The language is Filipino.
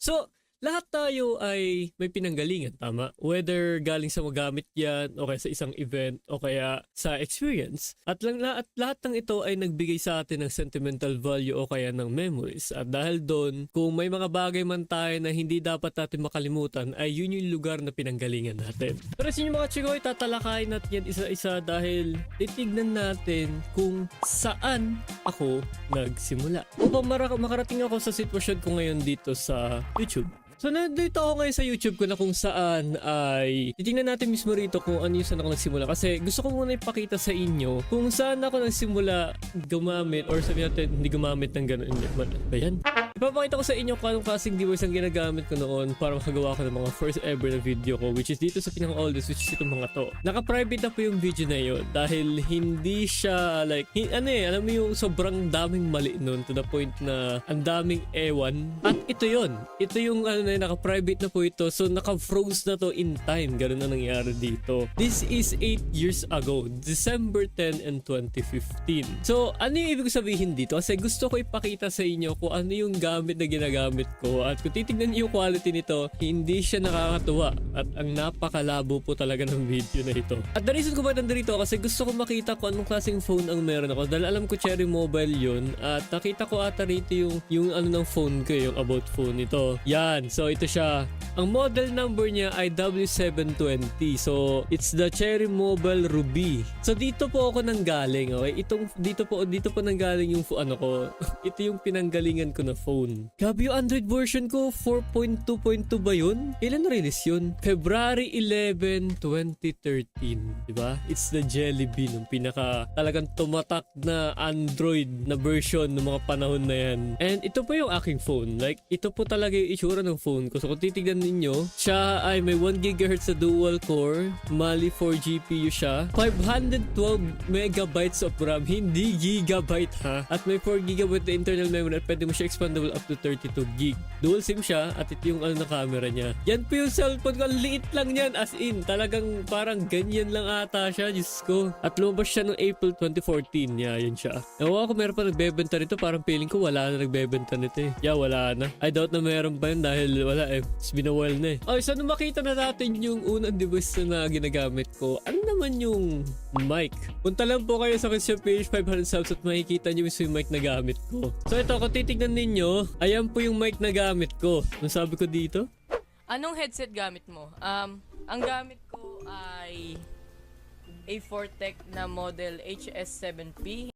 So, lahat tayo ay may pinanggalingan, tama? Whether galing sa magamit yan, o kaya sa isang event, o kaya sa experience. At lahat ng ito ay nagbigay sa atin ng sentimental value o kaya ng memories. At dahil doon, kung may mga bagay man tayo na hindi dapat natin makalimutan, ay yun yung lugar na pinanggalingan natin. Pero sa inyo mga chikoy, tatalakayin natin yan isa-isa dahil titignan natin kung saan ako nagsimula. Upang makarating ako sa sitwasyon ko ngayon dito sa YouTube. So nandito ako ngayon sa YouTube ko na kung saan ay titingnan natin mismo rito kung ano yung saan ako nagsimula. Kasi gusto ko muna ipakita sa inyo kung saan ako nagsimula gumamit or sabihin natin hindi gumamit ng gano'n. Ba yan? Ipapakita ko sa inyo kung anong klaseng device ang ginagamit ko noon para makagawa ko ng mga first ever na video ko, which is dito sa pinaka-oldest, which is itong mga to. Naka-private na po yung video na yun dahil hindi siya like, alam mo yung sobrang daming mali noon to the point na ang daming ewan. At ito yun. Ito yung naka-private na po ito. So naka-froze na to in time. Ganun na nangyari dito. This is 8 years ago. December 10 and 2015. So ano yung ibig sabihin dito? Kasi gusto ko ipakita sa inyo kung ano yung gamit na ginagamit ko. At kung titignan niyo yung quality nito, hindi siya nakakatuwa. At ang napakalabo po talaga ng video na ito. At the reason ko ba nandito kasi gusto ko makita kung anong klaseng phone ang meron ako. Dahil alam ko Cherry Mobile yun. At nakita ko ata rito yung ano ng phone ko, yung about phone nito. Yan. So ito siya. Ang model number niya ay W720. So it's the Cherry Mobile Ruby. So dito po ako nanggaling, okay? Dito po nanggaling yung ano ko. Ito yung pinanggalingan ko na phone. Grabe yung Android version ko, 4.2.2 ba yun? Kailan na-release yun? February 11, 2013. Diba? It's the Jelly Bean, yung pinaka talagang tumatak na Android na version ng mga panahon na yan. And ito po yung aking phone. Like, ito po talaga yung itsura ng phone ko. So kung titignan ninyo, siya ay may 1 GHz sa dual core, Mali 4 GPU siya, 512 megabytes of RAM, hindi gigabyte ha, at may 4 GB na internal memory at pwede mo siya expandable up to 32 GB. Dual SIM siya at ito yung na camera niya. Yan po yung cellphone ko, liit lang yan, as in, talagang parang ganyan lang ata siya, Diyos ko. At lumabas siya noong April 2014, yun siya. Ewan ko meron pa nagbebenta nito, parang feeling ko wala na nagbebenta nito eh. Yeah, wala na. I doubt na meron pa yun dahil wala eh. It's been a while na eh. Okay, so nung makita na natin yung unang device na ginagamit ko, ano naman yung mic? Punta lang po kayo sa question page 500 subs at makikita nyo yung mic na gamit ko. So ito, kung titignan ninyo, ayan po yung mic na gamit ko. Ano sabi ko dito? Anong headset gamit mo? Ang gamit ko ay A4 Tech na model HS7P.